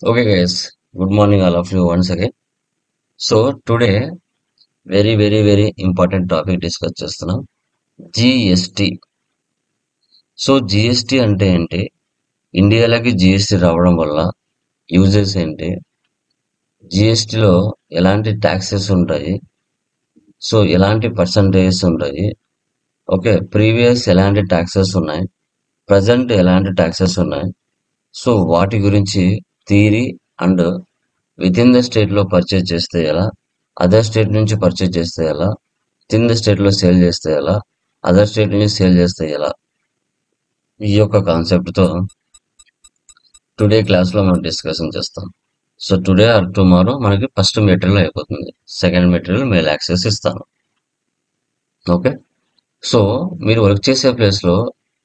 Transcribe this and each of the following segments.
Okay, guys. Good morning, all of you, once again. So today, very important topic discuss చేస్తున్నాం. GST. So GST అంటే ఏంటి? ఇండియాలోకి GST రావడం వల్ల uses ఏంటి? GSTలో ఎలాంటి ట్యాక్సెస్ ఉంటాయి? సో ఎలాంటి పర్సంటేజెస్ ఉంటాయి? ఓకే, ప్రీవియస్ ఎలాంటి ట్యాక్సెస్ ఉన్నాయి? ప్రజెంట్ ఎలాంటి ట్యాక్సెస్ ఉన్నాయి? సో వాటి గురించి theory and with in the స్టేట్లో పర్చేజ్ చేస్తే ఎలా, అదర్ స్టేట్ నుంచి పర్చేజ్ చేస్తే ఎలా, విత్ ఇన్ ద స్టేట్లో సేల్ చేస్తే ఎలా, అదర్ స్టేట్ నుంచి సేల్ చేస్తే ఎలా, ఈ యొక్క కాన్సెప్ట్తో టుడే క్లాస్లో మనం డిస్కషన్ చేస్తాం. సో టుడే ఆర్ టుమారో మనకి ఫస్ట్ మెటీరియల్ అయిపోతుంది, సెకండ్ మెటీరియల్ మెయిల్ యాక్సెస్ ఇస్తాను. ఓకే, సో మీరు వర్క్ చేసే ప్లేస్లో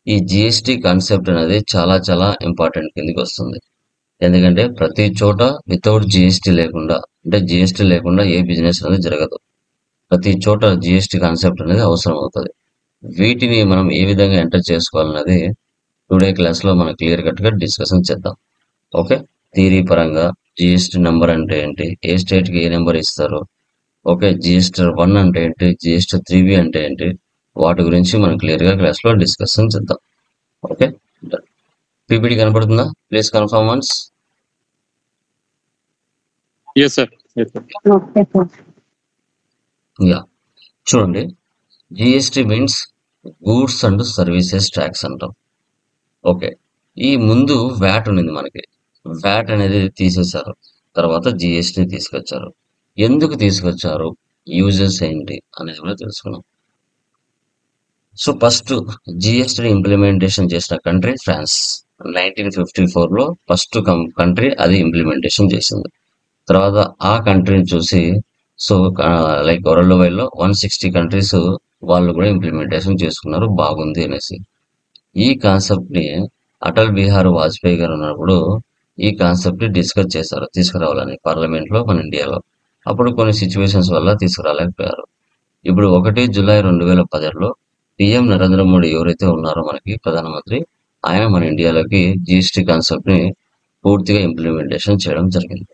ఈ జిఎస్టీ కాన్సెప్ట్ అనేది చాలా ఇంపార్టెంట్ కిందకి వస్తుంది. ఎందుకంటే ప్రతి చోట వితౌట్ జిఎస్టీ లేకుండా, అంటే జిఎస్టీ లేకుండా ఏ బిజినెస్ అనేది జరగదు. ప్రతి చోట జిఎస్టీ కాన్సెప్ట్ అనేది అవసరం అవుతుంది. వీటిని మనం ఏ విధంగా ఎంటర్ చేసుకోవాలన్నది టుడే క్లాస్లో మనం క్లియర్ కట్గా డిస్కషన్ చేద్దాం. ఓకే, థియరీ పరంగా జిఎస్టీ నెంబర్ అంటే ఏంటి, ఏ స్టేట్కి ఏ నెంబర్ ఇస్తారు, ఓకే, జిఎస్టీ 1 అంటే ఏంటి, జిఎస్టీ 3B అంటే ఏంటి, వాటి గురించి మనం క్లియర్గా క్లాస్లో డిస్కషన్ చేద్దాం. ఓకే, పీపీటీ కనపడుతుందా? Please confirm once. Yes, sir. Yes, sir. Okay, sir. Yeah, చూడండి, GST means goods and services tax అంటాం. ఓకే, ఈ ముందు వ్యాట్ ఉన్నింది మనకి. వ్యాట్ అనేది తీసేశారు, తర్వాత జిఎస్టీ తీసుకొచ్చారు. ఎందుకు తీసుకొచ్చారు, యూజెస్ ఏంటి అనేది కూడా తెలుసుకున్నాం. సో ఫస్ట్ జిఎస్టీ ఇంప్లిమెంటేషన్ చేసిన కంట్రీ ఫ్రాన్స్. 1954లో ఫస్ట్ కంట్రీ అది ఇంప్లిమెంటేషన్ చేసింది. తర్వాత ఆ కంట్రీని చూసి సో లైక్ వరల్డ్ వైడ్లో 160 కంట్రీస్ వాళ్ళు కూడా ఇంప్లిమెంటేషన్ చేసుకున్నారు, బాగుంది అనేసి. ఈ కాన్సెప్ట్ని అటల్ బిహారీ వాజ్పేయి గారు ఉన్నప్పుడు ఈ కాన్సెప్ట్ని డిస్కస్ చేశారు, తీసుకురావాలని పార్లమెంట్లో మన ఇండియాలో. అప్పుడు కొన్ని సిచ్యువేషన్స్ వల్ల తీసుకురాలేకపోయారు. ఇప్పుడు 1 జూలై 2016లో పిఎం నరేంద్ర మోడీ ఎవరైతే ఉన్నారో మనకి ప్రధానమంత్రి, ఆయన మన ఇండియాలోకి జిఎస్టీ కాన్సెప్ట్ని పూర్తిగా ఇంప్లిమెంటేషన్ చేయడం జరిగింది.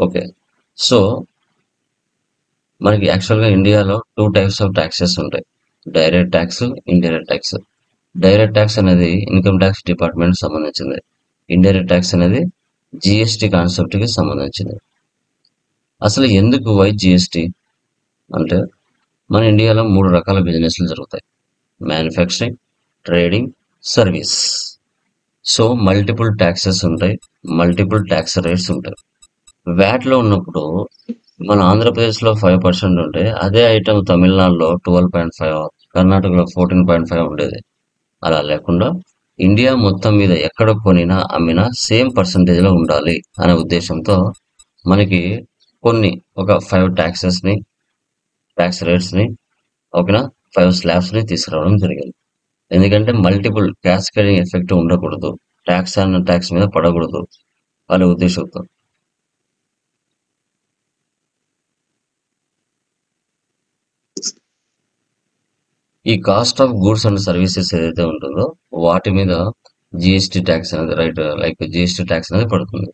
ఓకే, సో మనకి యాక్చువల్గా ఇండియాలో 2 టైప్స్ ఆఫ్ ట్యాక్సెస్ ఉంటాయి, direct tax, indirect tax. Direct tax అనేది ఇన్కమ్ ట్యాక్స్ డిపార్ట్మెంట్ సంబంధించింది. ఇండైరెక్ట్ ట్యాక్స్ అనేది జిఎస్టీ కాన్సెప్ట్కి సంబంధించింది. అసలు ఎందుకు వై జిఎస్టీ అంటే, మన ఇండియాలో 3 రకాల బిజినెస్లు జరుగుతాయి: manufacturing, trading, service. So multiple taxes ఉంటాయి, మల్టిపుల్ ట్యాక్స్ రేట్స్ ఉంటాయి. వ్యాట్లో ఉన్నప్పుడు మన ఆంధ్రప్రదేశ్లో 5% ఉంటే అదే ఐటమ్ తమిళనాడులో 12.5, కర్ణాటకలో 14.5 ఉండేది. అలా లేకుండా ఇండియా మొత్తం మీద ఎక్కడ కొనినా అమ్మినా సేమ్ పర్సంటేజ్లో ఉండాలి అనే ఉద్దేశంతో మనకి కొన్ని ఒక 5 ట్యాక్స్ రేట్స్ని, ఓకేనా, 5 స్లాబ్స్ని తీసుకురావడం జరిగింది. ఎందుకంటే మల్టిపుల్ క్యాస్కేడింగ్ ఎఫెక్ట్ ఉండకూడదు, ట్యాక్స్ అన్న ట్యాక్స్ మీద పడకూడదు అనే ఉద్దేశంతో. ఈ cost of goods and services ఏదైతే ఉంటుందో వాటి మీద జిఎస్టీ ట్యాక్స్ అనేది రైట్, లైక్ జిఎస్టీ ట్యాక్స్ అనేది పడుతుంది.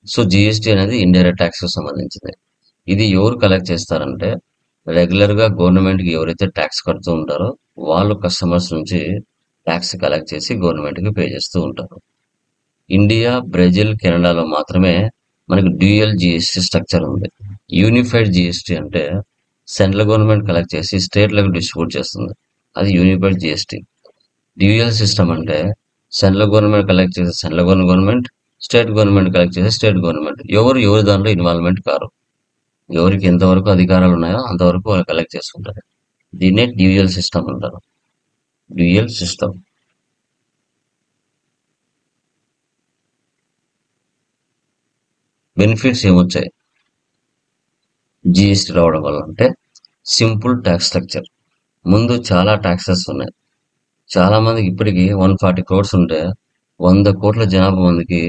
సో జిఎస్టీ అనేది ఇండైరెక్ట్ ట్యాక్స్కి సంబంధించింది. ఇది ఎవరు కలెక్ట్ చేస్తారంటే, రెగ్యులర్గా గవర్నమెంట్కి ఎవరైతే ట్యాక్స్ కడుతూ ఉంటారో వాళ్ళు కస్టమర్స్ నుంచి ట్యాక్స్ కలెక్ట్ చేసి గవర్నమెంట్కి పే చేస్తూ ఉంటారు. ఇండియా, బ్రెజిల్, కెనడాలో మాత్రమే మనకి డ్యూయల్ జిఎస్టీ స్ట్రక్చర్ ఉంది. యూనిఫైడ్ జిఎస్టీ అంటే సెంట్రల్ గవర్నమెంట్ కలెక్ట్ చేసి స్టేట్లకు డిస్ట్రిబ్యూట్ చేస్తుంది, అది యూనిఫైడ్ జిఎస్టీ. డ్యూయల్ సిస్టమ్ అంటే సెంట్రల్ గవర్నమెంట్ కలెక్ట్ చేసే central government, state government collect చేసే స్టేట్ గవర్నమెంట్. ఎవరు దాంట్లో ఇన్వాల్వ్మెంట్ కారు. ఎవరికి ఎంతవరకు అధికారాలు ఉన్నాయో అంతవరకు వాళ్ళు కలెక్ట్ చేసుకుంటారు. దీన్నే డ్యూయల్ సిస్టమ్ అంటారు, డ్యూయల్ సిస్టమ్. బెనిఫిట్స్ ఏమొచ్చాయి జిఎస్టీ రావడం వల్ల అంటే, సింపుల్ ట్యాక్స్ స్ట్రక్చర్. ముందు చాలా ట్యాక్సెస్ ఉన్నాయి. చాలా మందికి ఇప్పటికీ 140 crores ఉంటే 100 కోట్ల జనాభా మందికి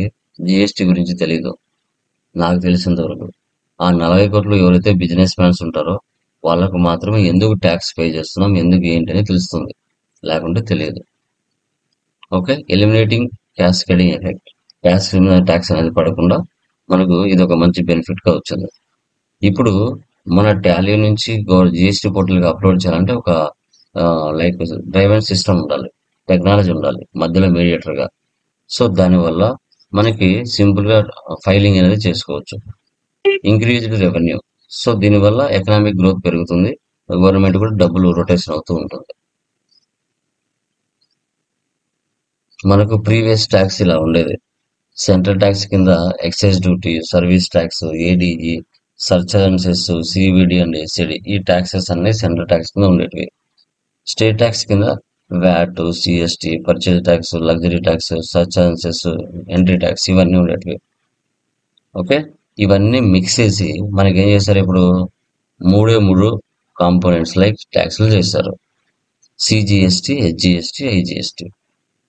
జిఎస్టీ గురించి తెలీదు. నాకు తెలిసినంత వరకు ఆ 40 కోట్లు ఎవరైతే బిజినెస్ మ్యాన్స్ ఉంటారో వాళ్ళకు మాత్రమే ఎందుకు ట్యాక్స్ పే చేస్తున్నాం, ఎందుకు ఏంటి అని తెలుస్తుంది, లేకుంటే తెలియదు. Okay, eliminating cascading effect. Tax అనేది పడకుండా మనకు ఇది ఒక మంచి బెనిఫిట్గా వచ్చింది. ఇప్పుడు మన టాలీ నుంచి జిఎస్టీ పోర్టల్కి అప్లోడ్ చేయాలంటే ఒక లైక్ డ్రైవర్ సిస్టమ్ ఉండాలి, టెక్నాలజీ ఉండాలి మధ్యలో మీడియేటర్గా. సో దానివల్ల మనకి సింపుల్గా ఫైలింగ్ అనేది చేసుకోవచ్చు. Increased revenue. సో దీనివల్ల ఎకనామిక్ గ్రోత్ పెరుగుతుంది, గవర్నమెంట్ కూడా డబ్బులు రొటేషన్ అవుతూ ఉంటుంది. మనకు ప్రీవియస్ ట్యాక్స్ ఇలా ఉండేది. సెంట్రల్ ట్యాక్స్ కింద excise duty, service tax, ADE, surcharges, CVD and SCD, ఈ ట్యాక్సెస్ అన్ని సెంట్రల్ ట్యాక్స్ కింద ఉండేటివి. స్టేట్ ట్యాక్స్ కింద VAT, CST, purchase tax, luxury tax, surcharges, entry tax, ఇవన్నీ ఉండేటివి. ఓకే, ఇవన్నీ మిక్స్ చేసి మనకి ఏం చేస్తారు, ఇప్పుడు మూడు కాంపోనెంట్స్ లైక్ ట్యాక్స్లు చేస్తారు. CGST, HGST, IGST.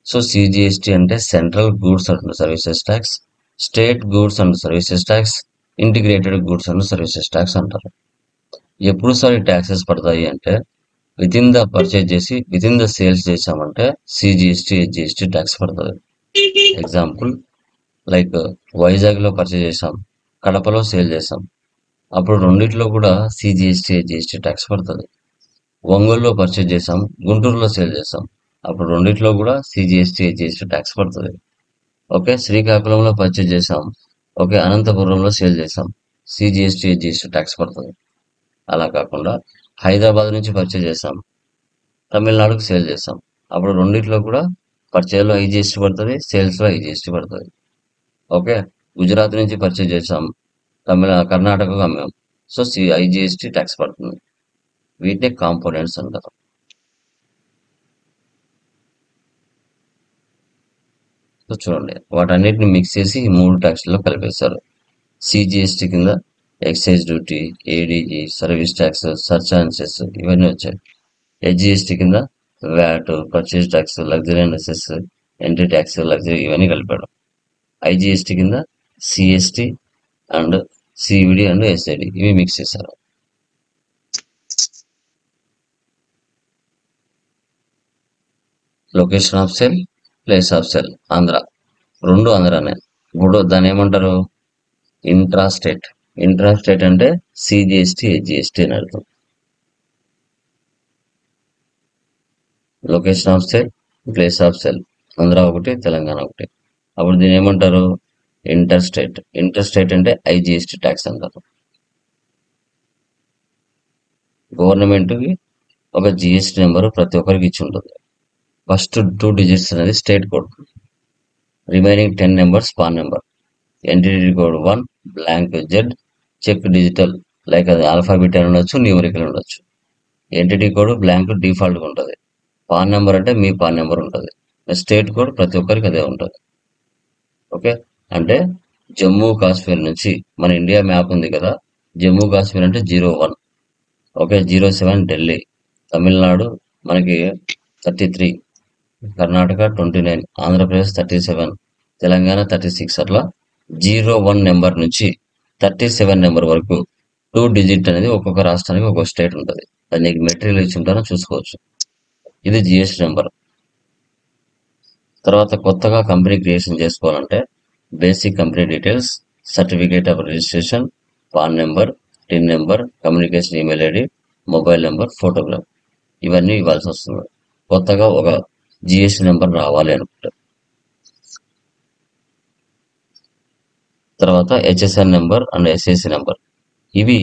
So CGST అంటే central goods and services tax, state goods and services tax, integrated goods and services tax అంటారు. ఎప్పుడు సార్ ఈ ట్యాక్సెస్ పడతాయి అంటే వితిన్ ద పర్చేజ్ చేసి వితిన్ ద సేల్స్ చేసామంటే సిజిఎస్టీ, హెచ్జిఎస్టీ ట్యాక్స్ పడుతుంది. Example like వైజాగ్లో పర్చేజ్ చేసాం, కడపలో సేల్ చేసాం, అప్పుడు రెండిట్లో కూడా సిజిఎస్టీ, హెచ్జిఎస్టీ ట్యాక్స్ పడుతుంది. ఒంగోలులో పర్చేజ్ చేసాం, గుంటూరులో సేల్ చేసాం, అప్పుడు రెండిట్లో కూడా సిజిఎస్టీ, హెచ్జిఎస్టీ ట్యాక్స్ పడుతుంది. ఓకే, శ్రీకాకుళంలో పర్చేజ్ చేసాం, ఓకే, అనంతపురంలో సేల్ చేసాం, సిజిఎస్టీ, హెచ్జిఎస్టీ ట్యాక్స్ పడుతుంది. అలా కాకుండా హైదరాబాద్ నుంచి పర్చేజ్ చేసాం, తమిళనాడుకు సేల్ చేసాం, అప్పుడు రెండిట్లో కూడా పర్చేజ్లో ఐజిఎస్టీ పడుతుంది, సేల్స్లో ఐజిఎస్టీ పడుతుంది. ఓకే, గుజరాత్ నుంచి పర్చేజ్ చేసాం, కర్ణాటకకు అమ్మాం, సో ఐజిఎస్టీ ట్యాక్స్ పడుతుంది. వీటిని కాంపోనెంట్స్ అంటారు. సో చూడండి, వాటన్నిటిని మిక్స్ చేసి ఈ మూడు ట్యాక్స్లో కలిపేశారు. సిజిఎస్టీ కింద excise duty, ADG, service tax, surcharges, ఇవన్నీ వచ్చాయి. హెచ్జిఎస్టీ కింద VAT, purchase tax, luxury and cess, entry tax, luxury, ఇవన్నీ కలిపాడు. ఐజిఎస్టీ కింద CST and CVD and SID, ఇవి మిక్స్ చేశారు. Location of sale, place of sale, Andhra, రెండు ఆంధ్రానే. ఇప్పుడు దాన్ని ఏమంటారు, ఇంట్రా స్టేట్. ఇంట్రా స్టేట్ అంటే సిజిఎస్టీ, హెచ్జిఎస్టీ అని అర్థం. Location of sale, place of sale, Andhra ఒకటి, తెలంగాణ ఒకటి. అప్పుడు దీన్ని ఏమంటారు, ఇంటర్ స్టేట్. ఇంటర్ స్టేట్ అంటే ఐజిఎస్టీ ట్యాక్స్ అంటారు. గవర్నమెంట్కి ఒక జిఎస్టీ నెంబర్ ప్రతి ఒక్కరికి ఇచ్చి ఉంటుంది. ఫస్ట్ 2 డిజిట్స్ అనేది state code, remaining 10 numbers PAN number. Entity code 1 blank Z, check digital, like అది ఆల్ఫాబెట్ అని ఉండొచ్చు, న్యూమరికల్ ఉండొచ్చు. ఎంటిటీ కోడ్ బ్లాంక్ డిఫాల్ట్గా ఉంటుంది. పాన్ నెంబర్ అంటే మీ పాన్ నెంబర్ ఉంటుంది. స్టేట్ కోడ్ ప్రతి ఒక్కరికి అదే ఉంటుంది. ఓకే, అంటే జమ్మూ కాశ్మీర్ నుంచి మన ఇండియా మ్యాప్ ఉంది కదా, జమ్మూ కాశ్మీర్ అంటే 01, ఓకే, 07 ఢిల్లీ, తమిళనాడు మనకి 33, కర్ణాటక 29, ఆంధ్రప్రదేశ్ 37, తెలంగాణ 36, అట్లా 01 నెంబర్ నుంచి 37 నెంబర్ వరకు 2 డిజిట్ అనేది ఒక్కొక్క రాష్ట్రానికి ఒక్కొక్క స్టేట్ ఉంటుంది. అది నీకు మెటీరియల్ ఇచ్చి ఉంటానో చూసుకోవచ్చు. ఇది జిఎస్టీ నెంబర్. తర్వాత కొత్తగా కంపెనీ క్రియేషన్ చేసుకోవాలంటే basic company details, certificate of registration, PAN number, TIN number, communication email ID, mobile number, photograph, ఇవన్నీ ఇవ్వాల్సి వస్తుంది. కొత్తగా ఒక జిఎస్టీ నెంబర్ రావాలి అనుకుంటే. తర్వాత HSN number and SSC number, ఇవి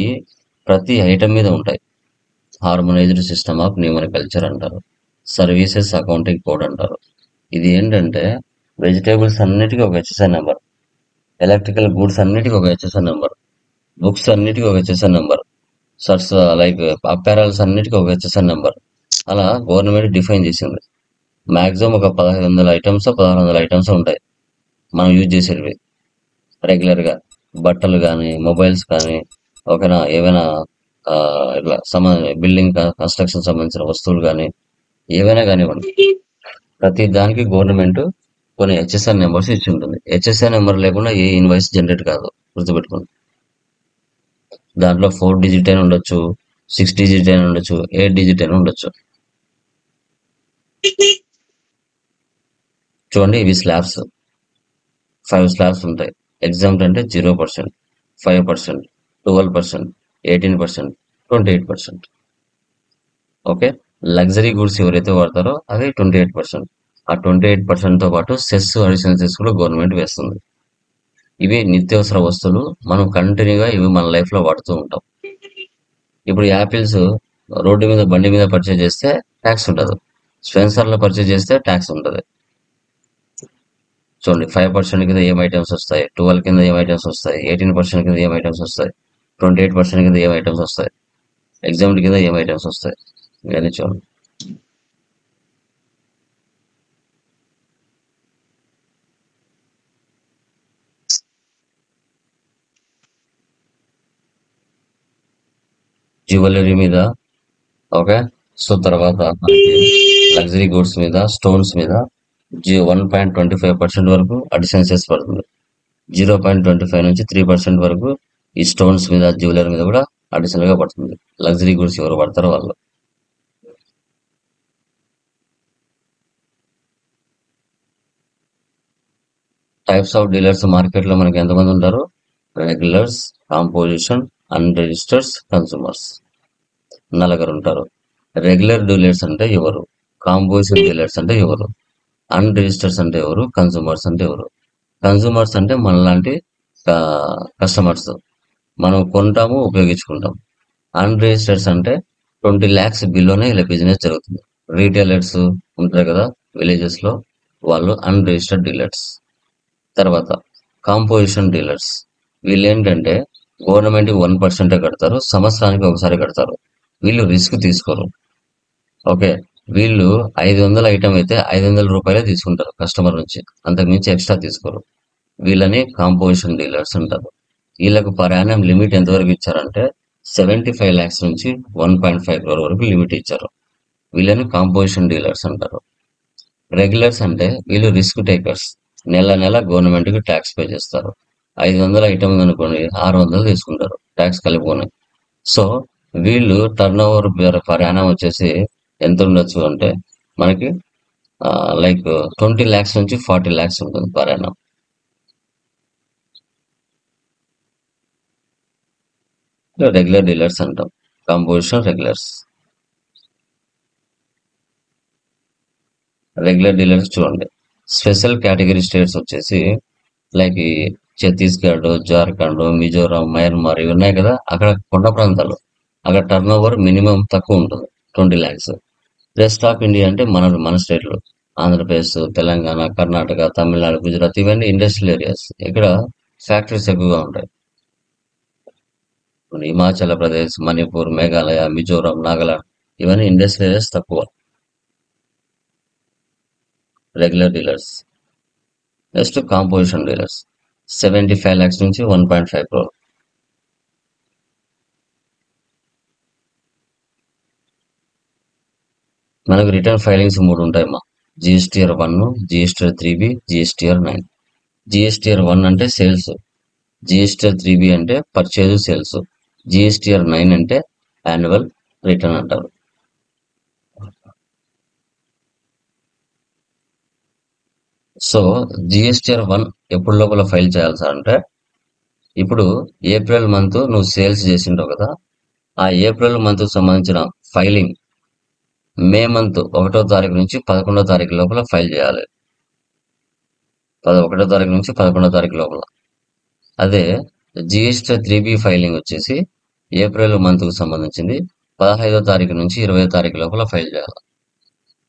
ప్రతి ఐటమ్ మీద ఉంటాయి. హార్మోనైజ్డ్ సిస్టమ్ ఆఫ్ న్యూమరికల్చర్ అంటారు. సర్వీసెస్ అకౌంటింగ్ కోడ్ అంటారు. ఇది ఏంటంటే వెజిటేబుల్స్ అన్నిటికీ ఒక హెచ్ఎస్ఎన్ నెంబర్, ఎలక్ట్రికల్ గూడ్స్ అన్నిటికీ ఒక హెచ్ఎస్ఎన్ నెంబర్, బుక్స్ అన్నిటికీ ఒక హెచ్ఎస్ఎన్ నెంబర్, సర్స్ లైక్ అపారల్స్ అన్నిటికీ ఒక హెచ్ఎస్ఎన్ నెంబర్. అలా గవర్నమెంట్ డిఫైన్ చేసింది. మ్యాక్సిమం ఒక 1500 ఐటమ్స్ 1600 ఐటమ్స్ ఉంటాయి మనం యూజ్ చేసేవి రెగ్యులర్గా. బట్టలు కానీ, మొబైల్స్ కానీ, ఓకేనా, ఏవైనా ఇట్లా బిల్డింగ్ కన్స్ట్రక్షన్ సంబంధించిన వస్తువులు కానీ, ఏవైనా కానివ్వండి, ప్రతి దానికి గవర్నమెంట్ కొన్ని హెచ్ఎస్ఎన్ నెంబర్స్ ఇచ్చి ఉంటుంది. హెచ్ఎస్ఎన్ నెంబర్ లేకుండా ఏ ఇన్వాయిస్ జనరేట్ కాదు, గుర్తుపెట్టుకోండి. దాంట్లో 4 డిజిట్ అయినా ఉండొచ్చు, 6 డిజిట్ అయినా ఉండొచ్చు, 8 డిజిట్ అయినా ఉండొచ్చు. చూడండి, ఇవి స్లాబ్స్. 5 స్లాబ్స్ ఉంటాయి. ఎగ్జామ్ట్ అంటే 0%, 5%, 12%, 18%, 28%. ఓకే. లగ్జరీ గూడ్స్ ఎవరైతే వాడతారో అవి 28%. ఆ 28%తో పాటు సెస్, అడిషనల్ సెస్ కూడా గవర్నమెంట్ వేస్తుంది. ఇవి నిత్యావసర వస్తువులు. మనం కంటిన్యూగా ఇవి మన లైఫ్ లో వాడుతూ ఉంటాం. ఇప్పుడు యాపిల్స్ రోడ్డు మీద బండి మీద పర్చేజ్ చేస్తే ట్యాక్స్ ఉండదు. స్పెన్సర్ లో పర్చేజ్ చేస్తే ట్యాక్స్ ఉంటుంది. చూడండి, 5% కింద ఏం ఐటమ్స్ వస్తాయి, 12 కింద ఏం ఐటమ్స్ వస్తాయి, 18% కింద ఏం ఐటమ్స్ వస్తాయి, 28% కింద ఏం ఐటమ్స్ వస్తాయి, ఎగ్జామ్ కింద ఏం ఐటమ్స్ వస్తాయి, ఇవన్నీ చూడండి. జ్యువెలరీ మీద, ఓకే. సో తర్వాత లగ్జరీ గూడ్స్ మీద, స్టోన్స్ మీద 1.25% వరకు అడిషనల్ సెస్ పడుతుంది. 0.25 నుంచి 3% వరకు ఈ స్టోన్స్ మీద, జ్యువెలరీ మీద కూడా అడిషనల్ గా పడుతుంది. లగ్జరీ గూడ్స్ ఎవరు పడతారో వాళ్ళు. టైప్స్ ఆఫ్ డీలర్స్ మార్కెట్ లో మనకి ఎంతమంది ఉంటారు? Regulars, composition, unregisters, consumers. నలుగురు ఉంటారు. రెగ్యులర్ డీలర్స్ అంటే ఎవరు? కాంపోజిషన్ డీలర్స్ అంటే ఎవరు? అన్రిజిస్టర్స్ అంటే ఎవరు? కన్సూమర్స్ అంటే ఎవరు? కన్సూమర్స్ అంటే మనలాంటి కస్టమర్స్, మనం కొంటాము, ఉపయోగించుకుంటాం. అన్రిజిస్టర్స్ అంటే 20 lakhs బిలోనే ఇలా బిజినెస్ జరుగుతుంది. రీటైలర్స్ ఉంటారు కదా విలేజెస్ లో, వాళ్ళు అన్రిజిస్టర్డ్ డీలర్స్. తర్వాత కాంపోజిషన్ డీలర్స్, వీళ్ళు ఏంటంటే గవర్నమెంట్ 1% కడతారు, సంవత్సరానికి ఒకసారి కడతారు. వీళ్ళు రిస్క్ తీసుకోరు. ఓకే. వీళ్ళు 500 ఐటమ్ అయితే 500 రూపాయలే తీసుకుంటారు కస్టమర్ నుంచి, అంతకుమించి ఎక్స్ట్రా తీసుకోరు. వీళ్ళని కాంపోజిషన్ డీలర్స్ అంటారు. వీళ్ళకు పర్ యానం లిమిట్ ఎంతవరకు ఇచ్చారంటే 75 lakhs నుంచి 1.5 crore వరకు లిమిట్ ఇచ్చారు. వీళ్ళని కాంపోజిషన్ డీలర్స్ అంటారు. రెగ్యులర్స్ అంటే వీళ్ళు రిస్క్ టేకర్స్. నెల నెల గవర్నమెంట్ కి ట్యాక్స్ పే చేస్తారు. 500 ఐటమ్ అనుకోండి, 600 తీసుకుంటారు ట్యాక్స్ కలుపుకొని. సో వీళ్ళు టర్న్ ఓవర్ పర్ యానం వచ్చేసి ఎంత ఉండొచ్చు అంటే మనకి లైక్ 20 lakhs నుంచి 40 lakhs ఉంటుంది పర్ యానం. రెగ్యులర్ డీలర్స్ అంటాం. Composition regulars. రెగ్యులర్ డీలర్స్ చూడండి, స్పెషల్ కేటగిరీ స్టేట్స్ వచ్చేసి లైక్ ఈ ఛత్తీస్గఢ్, జార్ఖండ్, మిజోరాం, మయన్మార్ ఇవి ఉన్నాయి కదా, అక్కడ కొండ ప్రాంతాలు, అక్కడ టర్న్ ఓవర్ మినిమం తక్కువ ఉంటుంది, 20 lakhs. రెస్ట్ ఆఫ్ ఇండియా అంటే మన స్టేట్లు, ఆంధ్రప్రదేశ్, తెలంగాణ, కర్ణాటక, తమిళనాడు, గుజరాత్ ఇవన్నీ ఇండస్ట్రియల్ ఏరియాస్. ఇక్కడ ఫ్యాక్టరీస్ ఎక్కువగా ఉంటాయి. హిమాచల్ ప్రదేశ్, మణిపూర్, మేఘాలయ, మిజోరాం, నాగాలాండ్ ఇవన్నీ ఇండస్ట్రియల్ ఏరియాస్ తక్కువ. Regular dealers. Next composition dealers, 75 lakhs నుంచి 1.5 crore. మనకు రిటర్న్ ఫైలింగ్స్ 3 ఉంటాయమ్మా. GSTR 1, GSTR 3B, GSTR 9. GSTR 1 అంటే సేల్స్, జిఎస్టిఆర్ 3B అంటే పర్చేజ్ సేల్స్, జిఎస్టిఆర్ 9 అంటే యాన్యువల్ రిటర్న్ అంటారు. సో జిఎస్టిఆర్ 1 ఎప్పుడు లోపల ఫైల్ చేయాలి సార్ అంటే, ఇప్పుడు ఏప్రిల్ మంత్ నువ్వు సేల్స్ చేసింటావు కదా, ఆ ఏప్రిల్ మంత్ సంబంధించిన ఫైలింగ్ మే మంత్ 1వ తారీఖు నుంచి 11వ తారీఖు లోపల ఫైల్ చేయాలి. 1వ తారీఖు నుంచి 11వ తారీఖు లోపల. అదే జిఎస్టీ 3B ఫైలింగ్ వచ్చేసి ఏప్రిల్ మంత్ కు సంబంధించింది 15వ తారీఖు నుంచి 20వ తారీఖు లోపల ఫైల్ చేయాలి.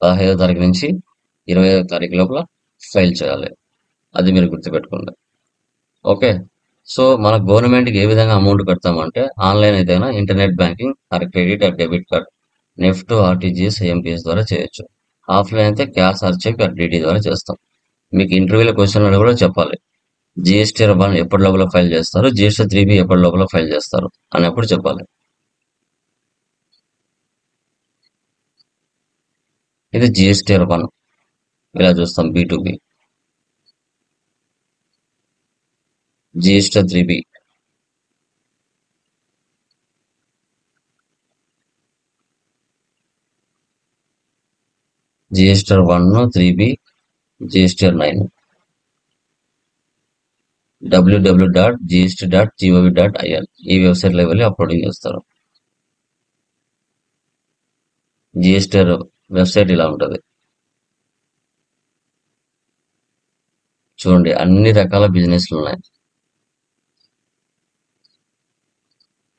15వ తారీఖు నుంచి 20వ తారీఖు లోపల ఫైల్ చేయాలి. అది మీరు గుర్తుపెట్టుకోండి. ఓకే. సో మన గవర్నమెంట్కి ఏ విధంగా అమౌంట్ కడతామంటే, ఆన్లైన్ అయితేనా internet banking or credit or debit card, NEFT, RTGS, IMPS ద్వారా చేయొచ్చు. ఆఫ్లైన్ అయితే cash or cheque or DD ద్వారా చేస్తాం. మీకు ఇంటర్వ్యూలో క్వశ్చన్లు కూడా చెప్పాలి. జిఎస్టీ 1 ఎప్పటి లోపల ఫైల్ చేస్తారు, జిఎస్టీ 3B ఎప్పటి లోపల ఫైల్ చేస్తారు అన్నప్పుడు చెప్పాలి. ఇది జిఎస్టీ 1. ఇలా చూస్తాం B2B. GST 3B, GST 1, 3B, GST 9. www.gst.gov.in ఈ వెబ్సైట్లో వెళ్ళి అప్లోడింగ్ చేస్తారు. జిఎస్టీ వెబ్సైట్ ఇలా ఉంటుంది. చూడండి, అన్ని రకాల బిజినెస్లు ఉన్నాయి.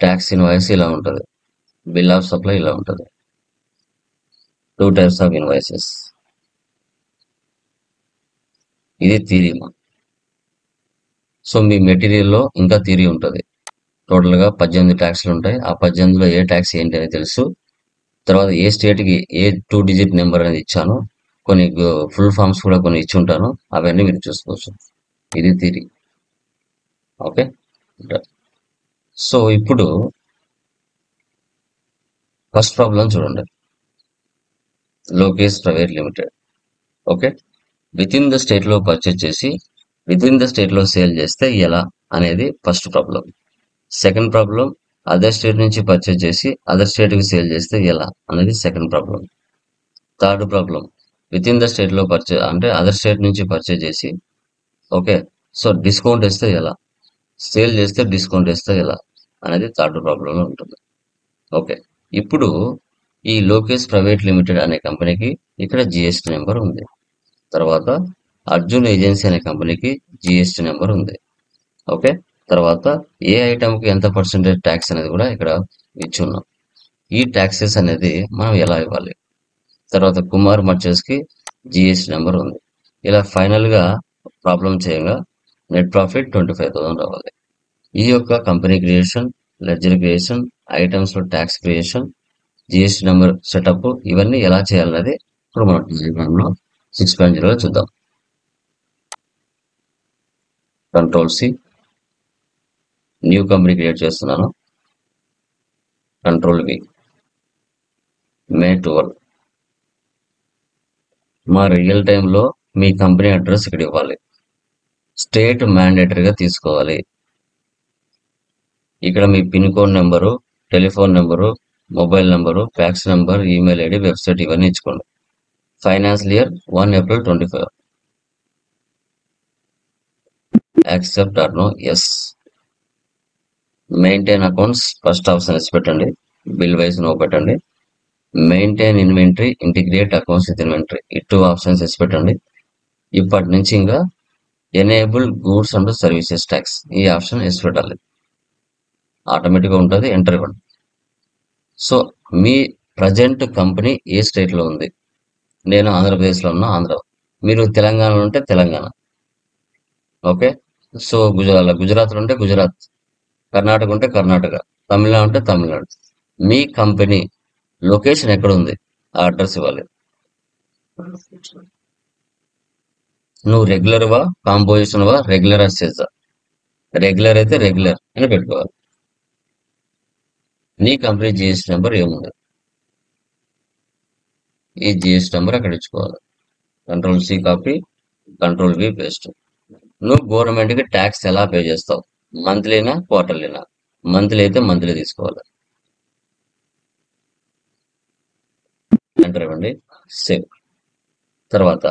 ట్యాక్స్ ఇన్వాయిస్ ఇలా ఉంటుంది. బిల్ ఆఫ్ సప్లై ఇలా ఉంటుంది. 2 టైప్స్ ఆఫ్ ఇన్వాయిసెస్. ఇది థియరీ. సో మీ మెటీరియల్లో ఇంకా థియరీ ఉంటుంది. టోటల్గా 18 ట్యాక్స్లు ఉంటాయి. ఆ 18లో ఏ ట్యాక్స్ ఏంటి అనేది తెలుసు. తర్వాత ఏ స్టేట్కి ఏ 2 డిజిట్ నెంబర్ అనేది ఇచ్చాను, కొన్ని ఫుల్ ఫామ్స్ కూడా కొన్ని ఇచ్చి ఉంటాను, అవన్నీ మీరు చూసుకోవచ్చు. ఇది థియరీ. ఓకే. సో ఇప్పుడు ఫస్ట్ ప్రాబ్లం చూడండి. Lokesh private limited. Okay. With in the స్టేట్లో పర్చేజ్ చేసి విత్ ఇన్ ద స్టేట్లో సేల్ చేస్తే ఎలా అనేది first problem. Second problem, other state నుంచి పర్చేజ్ చేసి అదర్ స్టేట్కి సేల్ చేస్తే ఎలా అనేది second problem. Third problem, with in the స్టేట్లో పర్చేజ్ అంటే అదర్ స్టేట్ నుంచి పర్చేజ్ చేసి ఓకే, సో డిస్కౌంట్ ఇస్తే ఎలా, సేల్ చేస్తే డిస్కౌంట్ ఇస్తే ఎలా అనేది థర్డ్ ప్రాబ్లంలో ఉంటుంది. ఓకే. ఇప్పుడు ఈ లోకేష్ ప్రైవేట్ లిమిటెడ్ అనే కంపెనీకి ఇక్కడ జిఎస్టీ నెంబర్ ఉంది. తర్వాత అర్జున్ ఏజెన్సీ అనే కంపెనీకి జిఎస్టీ నెంబర్ ఉంది. ఓకే. తర్వాత ఏ ఐటమ్కి ఎంత పర్సెంటేజ్ ట్యాక్స్ అనేది కూడా ఇక్కడ ఇచ్చి ఉన్నాం. ఈ ట్యాక్సెస్ అనేది మనం ఎలా ఇవ్వాలి. తర్వాత కుమార్ మర్చెస్కి జిఎస్టీ నెంబర్ ఉంది. ఇలా ఫైనల్గా ప్రాబ్లం చేయగా నెట్ ప్రాఫిట్ 25,000 రావాలి. ఈ యొక్క కంపెనీ క్రియేషన్, లెడ్జర్ క్రియేషన్, ఐటమ్స్లో tax creation, GST number setup ఇవన్నీ ఎలా చేయాలనేది ఇప్పుడు మనం డయాగ్రామ్లో 6.0లో చూద్దాం. Control C, new company create చేస్తున్నాను. Control V, May 12. మా రియల్ టైంలో మీ కంపెనీ అడ్రస్ ఇక్కడ ఇవ్వాలి. స్టేట్ మ్యాండేటరీగా తీసుకోవాలి. ఇక్కడ మీ pin code number, telephone number, mobile number, fax number, email ID, website ఇవన్నీ ఇచ్చుకోండి. Financial year 1 April 25. Accept or no, yes. Maintain accounts first option ఇచ్చి పెట్టండి. బిల్ వైజ్ నో పెట్టండి. Maintain inventory, integrate accounts with inventory ఈ 2 options ఇచ్చి పెట్టండి. ఇప్పటి నుంచి ఇంకా enable goods and services tax ఈ ఆప్షన్ ఇచ్చి పెట్టాలి. ఆటోమేటిక్గా ఉంటుంది, ఎంటర్ ఇవ్వండి. సో మీ ప్రజెంట్ కంపెనీ ఏ స్టేట్లో ఉంది. నేను ఆంధ్రప్రదేశ్లో ఉన్నా, ఆంధ్ర. మీరు తెలంగాణలో ఉంటే తెలంగాణ. ఓకే. సో గుజరాత్లో ఉంటే గుజరాత్, కర్ణాటక ఉంటే కర్ణాటక, తమిళనాడు ఉంటే తమిళనాడు. మీ కంపెనీ లొకేషన్ ఎక్కడ ఉంది ఆ అడ్రస్ ఇవ్వాలి. నువ్వు రెగ్యులర్వా, కాంపోజిషన్వా, రెగ్యులర్ అసెసా. రెగ్యులర్ అయితే రెగ్యులర్ అని పెట్టుకోవాలి. నీ కంపెనీ జిఎస్టీ నెంబర్ ఏముంది, ఈ జిఎస్టీ నెంబర్ అక్కడ ఇచ్చుకోవాలి. Control C copy, control V paste. నువ్వు గవర్నమెంట్కి ట్యాక్స్ ఎలా పే చేస్తావు, మంత్లీనా క్వార్టర్లీనా. మంత్లీ అయితే మంత్లీ తీసుకోవాలి. ఎంటర్ ఇవ్వండి, సేవ్. తర్వాత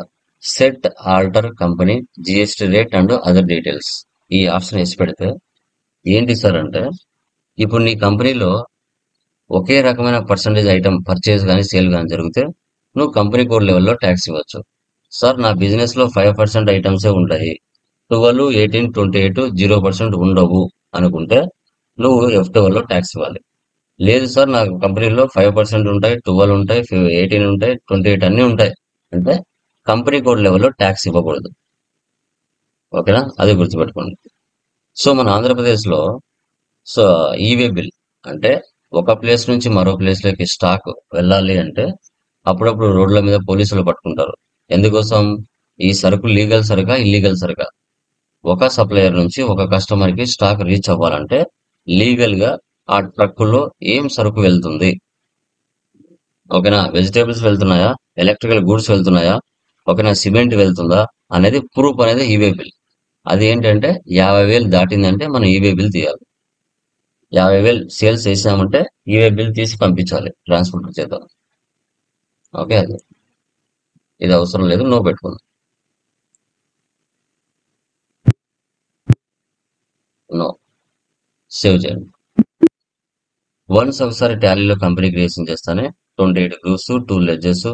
set alter company GST rate and other details ఈ ఆప్షన్ వేసి పెడితే ఏంటి సార్ అంటే, ఇప్పుడు నీ కంపెనీలో ఒకే రకమైన పర్సంటేజ్ ఐటమ్ పర్చేజ్ కానీ సేల్ కానీ జరిగితే నువ్వు కంపెనీ కోడ్ లెవెల్లో ట్యాక్స్ ఇవ్వచ్చు. సార్ నా బిజినెస్లో 5% ఐటమ్సే ఉంటాయి, 12, 18, 28 0% ఉండవు అనుకుంటే నువ్వు F12లో ట్యాక్స్ ఇవ్వాలి. లేదు సార్ నా కంపెనీలో 5% ఉంటాయి, 12 ఉంటాయి, 18 ఉంటాయి, 28 అన్నీ ఉంటాయి అంటే కంపెనీ కోడ్ లెవెల్లో ట్యాక్స్ ఇవ్వకూడదు. ఓకేనా, అది గుర్తుపెట్టుకోండి. సో మన ఆంధ్రప్రదేశ్లో సో ఈవే బిల్ అంటే ఒక ప్లేస్ నుంచి మరో ప్లేస్లోకి స్టాక్ వెళ్ళాలి అంటే అప్పుడప్పుడు రోడ్ల మీద పోలీసులు పట్టుకుంటారు. ఎందుకోసం, ఈ సరుకు లీగల్ సరుకా ఇల్లీగల్ సరుకా. ఒక సప్లయర్ నుంచి ఒక కస్టమర్కి స్టాక్ రీచ్ అవ్వాలంటే లీగల్గా ఆ ట్రక్కులో ఏం సరుకు వెళ్తుంది, ఓకేనా, వెజిటేబుల్స్ వెళ్తున్నాయా, ఎలక్ట్రికల్ గూడ్స్ వెళ్తున్నాయా, ఓకేనా, సిమెంట్ వెళ్తుందా అనేది ప్రూఫ్ అనేది ఈవే బిల్. అది ఏంటంటే 50,000 దాటిందంటే మనం ఈవే బిల్ తీయాలి. 50,000 సేల్స్ చేసామంటే ఈవే బిల్ తీసి పంపించాలి ట్రాన్స్పోర్ట్ చేత. ఓకే, అది ఇది అవసరం లేదు, నో పెట్టుకుందాం. నో. సేవ్ చేయండి. వన్స్ ఒకసారి టాలీలో కంపెనీ క్రియేషన్ చేస్తానే 28 గ్రూప్స్, 2 లెడ్జెస్,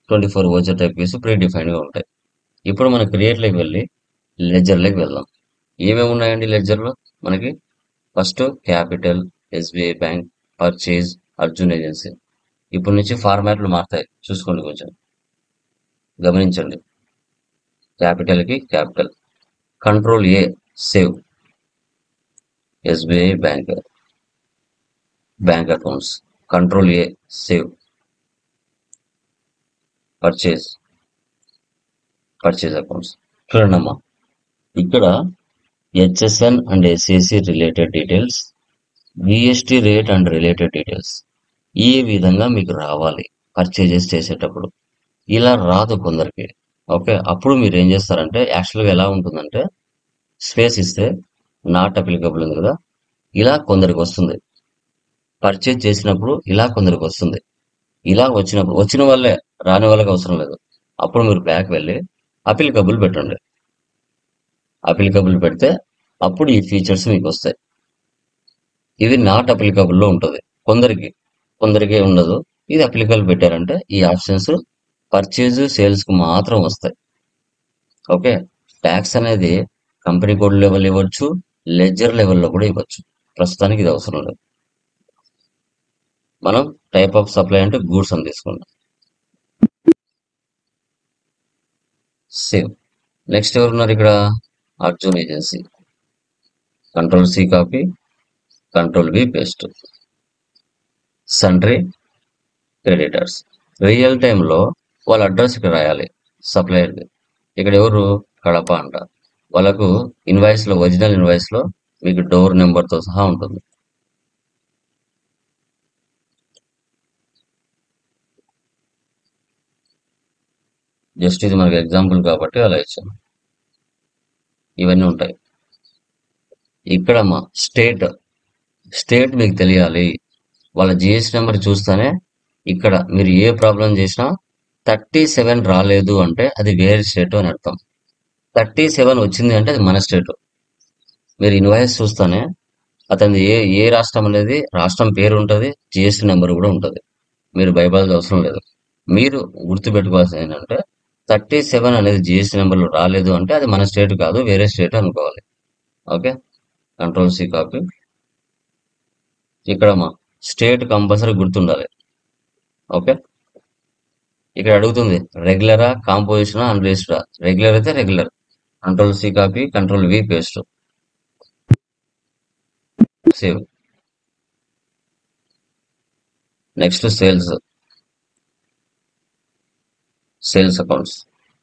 24 ఓచర్ టైప్ కేసు ప్రీ డిఫైన్డ్గా ఉంటాయి. ఇప్పుడు మన క్రియేట్లోకి వెళ్ళి లెడ్జర్లోకి వెళ్దాం. ఏమేమి ఉన్నాయండి లెడ్జర్లో మనకి? First capital, SBI bank, purchase, Arjun agency. ఇప్పటి నుంచి ఫార్మాట్లు మారుతాయి, చూసుకోండి, కొంచెం గమనించండి. క్యాపిటల్కి capital, control A save, SBI bank, bank accounts, control A save, purchase, purchase accounts. చూడండమ్మా, ఇక్కడ HSN and SAC related details, GST rate and related details ఈ విధంగా మీకు రావాలి పర్చేజెస్ చేసేటప్పుడు. ఇలా రాదు కొందరికి. ఓకే, అప్పుడు మీరు ఏం చేస్తారంటే, యాక్చువల్గా ఎలా ఉంటుందంటే, స్పేస్ ఇస్తే నాట్ అప్లికబుల్ ఉంది కదా, ఇలా కొందరికి వస్తుంది. పర్చేజ్ చేసినప్పుడు ఇలా కొందరికి వస్తుంది. ఇలా వచ్చినప్పుడు వచ్చిన వాళ్ళే, రాని వాళ్ళకి అవసరం లేదు. అప్పుడు మీరు బ్యాక్ వెళ్ళి అప్లికబుల్ పెట్టండి. అప్లికబుల్ పెడితే అప్పుడు ఈ ఫీచర్స్ మీకు వస్తాయి. ఇది నాట్ అప్లికబుల్లో ఉంటుంది కొందరికి, కొందరికి ఉండదు. ఇది అప్లికబుల్ పెట్టారంటే ఈ ఆప్షన్స్ పర్చేజ్, సేల్స్కి మాత్రం వస్తాయి. ఓకే, ట్యాక్స్ అనేది కంపెనీ కోడ్ లెవెల్ ఇవ్వచ్చు, లెడ్జర్ లెవెల్లో కూడా ఇవ్వచ్చు. ప్రస్తుతానికి ఇది అవసరం లేదు. మనం టైప్ ఆఫ్ సప్లై అంటే గూడ్స్ అని తీసుకుందాం. సేవ్. నెక్స్ట్ ఎవరున్నారు ఇక్కడ? Arjun agency. Control C copy, control V paste. Sundry creditors. Real టైంలో వాళ్ళ అడ్రస్ ఇక్కడ రాయాలి సప్లయర్ది. ఇక్కడ ఎవరు? కడప అంట. వాళ్ళకు ఇన్వాయిస్లో, ఒరిజినల్ ఇన్వాయిస్లో మీకు డోర్ నెంబర్తో సహా ఉంటుంది. జస్ట్ ఇది మనకి ఎగ్జాంపుల్ కాబట్టి అలా ఇచ్చాను. ఇవన్నీ ఉంటాయి. ఇక్కడ మా స్టేట్, స్టేట్ మీకు తెలియాలి. వాళ్ళ జిఎస్టీ నెంబర్ చూస్తేనే ఇక్కడ మీరు ఏ ప్రాబ్లం చేసినా 37 రాలేదు అంటే అది వేరే స్టేట్ అని అర్థం. 37 వచ్చింది అంటే అది మన స్టేట్. మీరు ఇన్వాయిస్ చూస్తేనే అతని ఏ ఏ రాష్ట్రం అనేది, రాష్ట్రం పేరు ఉంటుంది, జిఎస్టీ నెంబర్ కూడా ఉంటుంది. మీరు భయపడాల్సిన అవసరం లేదు. మీరు గుర్తుపెట్టుకోవాల్సింది ఏంటంటే 37 అనేది జిఎస్టీ నెంబర్లో రాలేదు అంటే అది మన స్టేట్ కాదు, వేరే స్టేట్ అనుకోవాలి. Okay, control C copy. ఇక్కడ మా స్టేట్ కంపల్సరీ గుర్తుండాలి. ఓకే, ఇక్కడ అడుగుతుంది రెగ్యులరా, కాంపోజిషనా, అన్బేస్డా. రెగ్యులర్ అయితే regular. Control C copy, control V paste. Save. Next sales, sales accounts.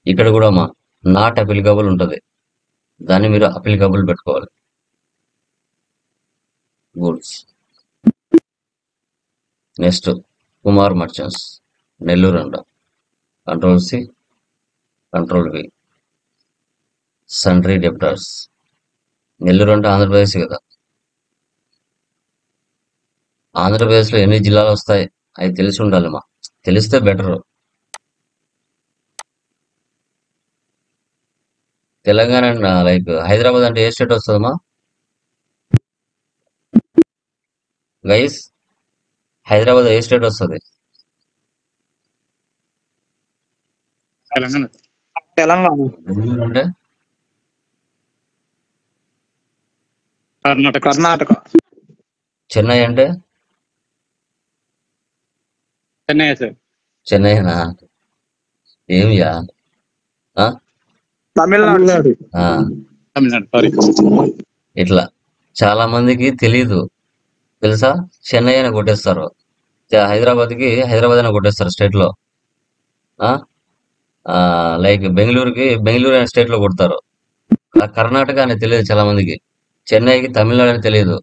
ఇక్కడ కూడా మా నాట్ అప్లికబుల్ ఉంటుంది, దాన్ని మీరు అప్లికబుల్ పెట్టుకోవాలి. Goods. Next Kumar merchants, Nellore అంట. కంట్రోల్ సి, కంట్రోల్ వి. సండ్రీ డెప్టర్స్. నెల్లూరు అంటే ఆంధ్రప్రదేశ్ కదా. ఆంధ్రప్రదేశ్లో ఎన్ని జిల్లాలు వస్తాయి అవి తెలిసి ఉండాలి మా, తెలిస్తే బెటర్. తెలంగాణ లైక్ హైదరాబాద్ అంటే ఏ స్టేట్ వస్తుందమ్మా గైస్? హైదరాబాద్ ఏ స్టేట్ వస్తుంది? తెలంగాణ. తెలంగాణ, అంటే కర్ణాటక. కర్ణాటక, చెన్నై అంటే చెన్నై సార్. చెన్నైనా? ఏమియా? ఆ? తమిళనాడు. ఆ, తమిళనాడు, సారీ. ఇట్లా చాలా మందికి తెలీదు, తెలుసా? చెన్నై అని కొట్టేస్తారు. హైదరాబాద్కి హైదరాబాద్ అని కొట్టేస్తారు స్టేట్లో. లైక్ బెంగళూరుకి బెంగళూరు అనే స్టేట్లో కొడతారు. కర్ణాటక అని తెలియదు చాలా మందికి, చెన్నైకి తమిళనాడు అని తెలియదు.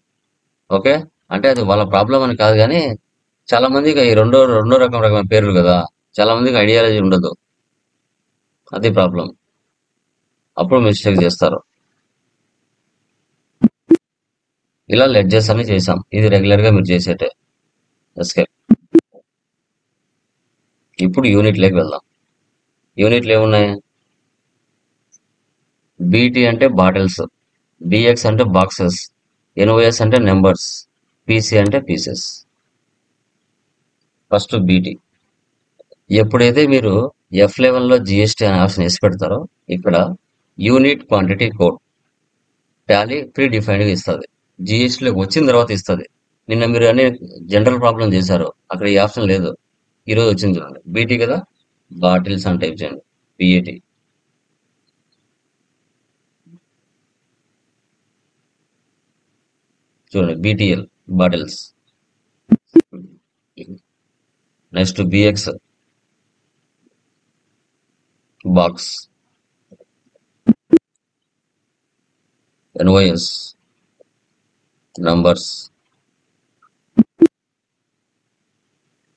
ఓకే, అంటే అది వాళ్ళ ప్రాబ్లం అని కాదు, కానీ చాలా మందికి ఈ రెండో రెండో రకమైన పేర్లు కదా, చాలా మందికి ఐడియాలజీ ఉండదు, అది ప్రాబ్లం. అప్పుడు మిస్టేక్ చేస్తారు. ఇలా లెడ్జెస్ అని చేసాం, ఇది రెగ్యులర్ గా మీరు చేసేటే. ఎస్కేప్. ఇప్పుడు యూనిట్లోకి వెళ్దాం. యూనిట్లు ఏమున్నాయి? బీటీ అంటే బాటిల్స్, బిఎక్స్ అంటే బాక్సెస్, ఎన్ఓఎస్ అంటే నెంబర్స్, పీసీ అంటే పీసెస్. First BT. ఎప్పుడైతే మీరు F11 లో జిఎస్టీ అనే ఆప్షన్ వేసి పెడతారో ఇక్కడ యూనిట్ క్వాంటిటీ కోడ్ టాలీ ప్రీ డిఫైన్డ్గా ఇస్తుంది. జిఎస్టీలోకి వచ్చిన తర్వాత ఇస్తుంది. నిన్న మీరు అన్ని జనరల్ ప్రాబ్లం చేశారు, అక్కడ ఈ ఆప్షన్ లేదు. ఈరోజు వచ్చింది చూడండి, బీటీ కదా, బాటిల్స్ అని టైప్ చేయండి, బిఏటి. చూడండి BTL bottles. Next BX box, NOS numbers,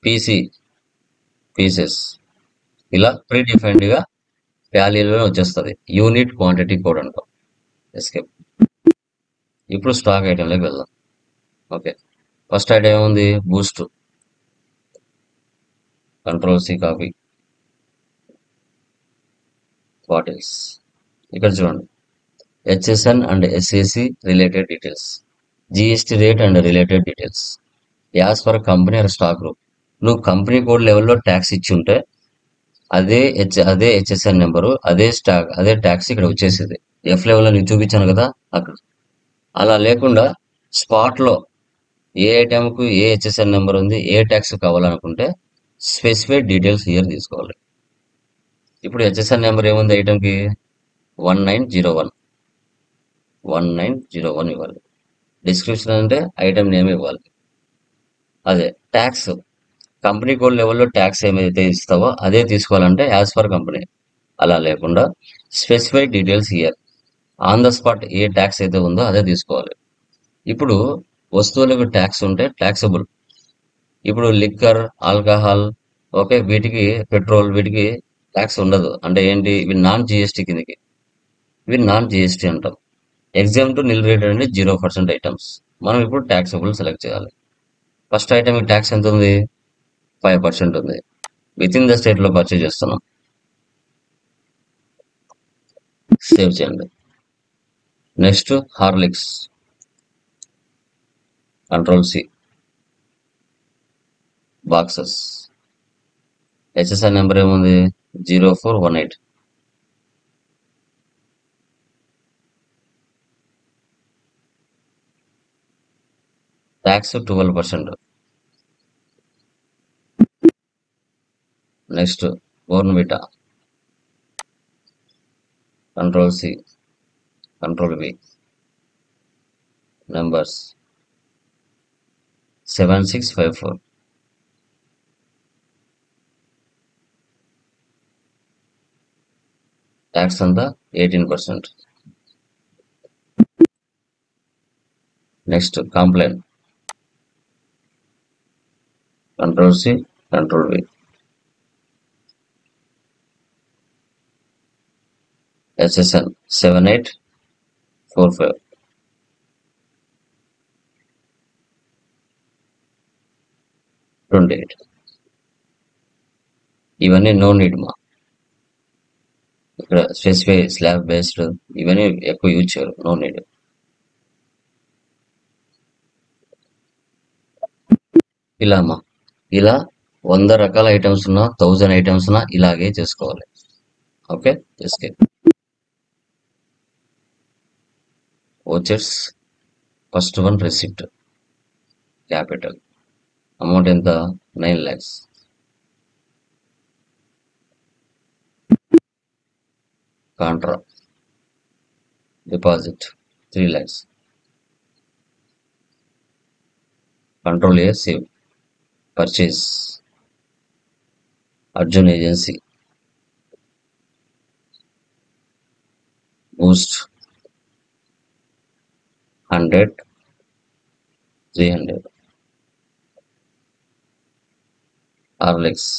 PC pieces. ఇలా ప్రీ డిఫైన్డ్ గా టాలీలో వచ్చేస్తుంది. యూనిట్ క్వాంటిటీ కోడ్ అంటాం. ఎస్కేప్. ఇప్పుడు స్టాక్ ఐటెంలోకి వెళ్దాం. ఓకే, ఫస్ట్ ఐటమ్ ఏముంది, Boost. Control C copy, bottles. ఇక్కడ చూడండి, HSN and SAC related details, GST rate and related details, as per company or stock group. నువ్వు కంపెనీ కోడ్ లెవెల్లో tax ఇచ్చి ఉంటే అదే హెచ్ఎస్ఎన్ నెంబరు, అదే ట్యాక్స్ ఇక్కడ వచ్చేసేది. ఎఫ్ లెవెల్లో నీకు చూపించాను కదా అక్కడ. అలా లేకుండా స్పాట్ లో ఏ ఐటెంకు ఏ హెచ్ఎస్ఎన్ నెంబర్ ఉంది, ఏ ట్యాక్స్ కావాలనుకుంటే స్పెసిఫైడ్ డీటెయిల్స్ హియర్ తీసుకోవాలి. ఇప్పుడు హెచ్ఎస్ఎన్ నెంబర్ ఏముంది ఐటెంకి, 1901 1901 ఇవ్వాలి. డిస్క్రిప్షన్ అంటే ఐటెం నేమ్ ఇవ్వాలి. అదే ట్యాక్స్, కంపెనీ కోడ్ లెవెల్లో ట్యాక్స్ ఏమైతే ఇస్తావో అదే తీసుకోవాలంటే యాజ్ పర్ కంపెనీ. అలా లేకుండా specified details here, on the spot A tax అయితే ఉందో అదే తీసుకోవాలి. ఇప్పుడు వస్తువులకు ట్యాక్స్ ఉంటే ట్యాక్సబుల్. ఇప్పుడు లిక్కర్, ఆల్కహాల్, ఓకే, వీటికి పెట్రోల్, వీటికి ట్యాక్స్ ఉండదు. అంటే ఏంటి, ఇవి నాన్ జిఎస్టీ కిందకి, ఇవి నాన్ జిఎస్టీ అంటాం. ఎగ్జామ్ టు నిల్ రేటెడ్ అంటే 0% ఐటమ్స్. మనం ఇప్పుడు ట్యాక్సబుల్ సెలెక్ట్ చేయాలి. ఫస్ట్ ఐటమ్ ట్యాక్స్ ఎంత ఉంది, 5% ఉంది. విత్ ఇన్ ద స్టేట్ లో పర్చేజ్ చేస్తున్నాం. సేవ్ చేయండి. Next Horlicks, control C, boxes. HSI number ఏముంది, 0418. Tax 12%. Next Bournvita, control C, control V, numbers 7654. Tax అంతా 18%. Next complaint, control C, control V, HSN 7845. ఇవన్నీ no need మా. ఇక్కడ specify slab based ఇవన్నీ ఎక్కువ యూజ్ చేయరు, నో నీడ్. ఇలా అమ్మా, ఇలా 100 రకాల ఐటమ్స్ ఉన్నా 1000 ఐటమ్స్ ఉన్నా ఇలాగే చేసుకోవాలి. Okay, escape. Vouchers, first one receipt, capital, amount ఎంత, 9 lakhs. Contra, deposit 3 lakhs. Control A, save. Purchase, Arjun agency, Boost 100 300. Horlicks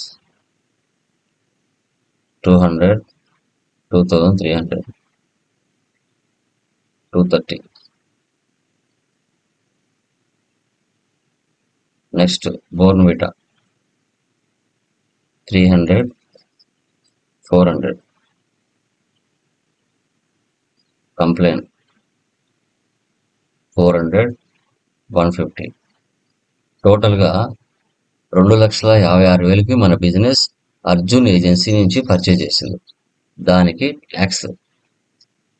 200 2300 230. Next Bournvita 300 400. Complaint 400, 150. టోటల్గా 2,56,000కి మన బిజినెస్ అర్జున్ ఏజెన్సీ నుంచి పర్చేజ్ చేసింది. దానికి ట్యాక్స్,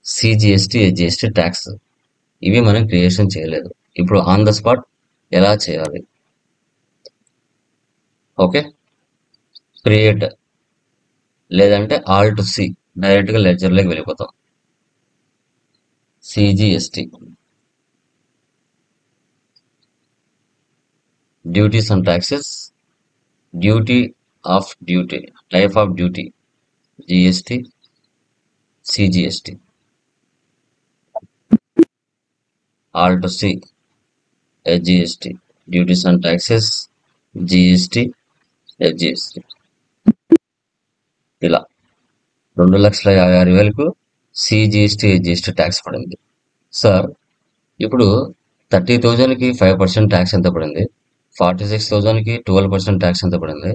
సిజిఎస్టీ, హెచ్జిఎస్టీ ట్యాక్స్ ఇవి మనం క్రియేషన్ చేయలేదు. ఇప్పుడు ఆన్ ద స్పాట్ ఎలా చేయాలి? ఓకే, క్రియేట్ లేదంటే ఆల్ట్ సి, డైరెక్ట్గా లెడ్జర్లోకి వెళ్ళిపోతాం. CGST, duties and taxes, duty of duty, type of duty, GST, CGST, alt C, HGST, duties and taxes, GST, HGST. ఇలా 2,56,000కు సిజిఎస్టీ, హెచ్జిఎస్టీ ట్యాక్స్ పడింది. సార్, ఇప్పుడు 30,000కి 5% ట్యాక్స్ ఎంత పడింది? 46,000కి 12% ట్యాక్స్ ఎంత పడింది?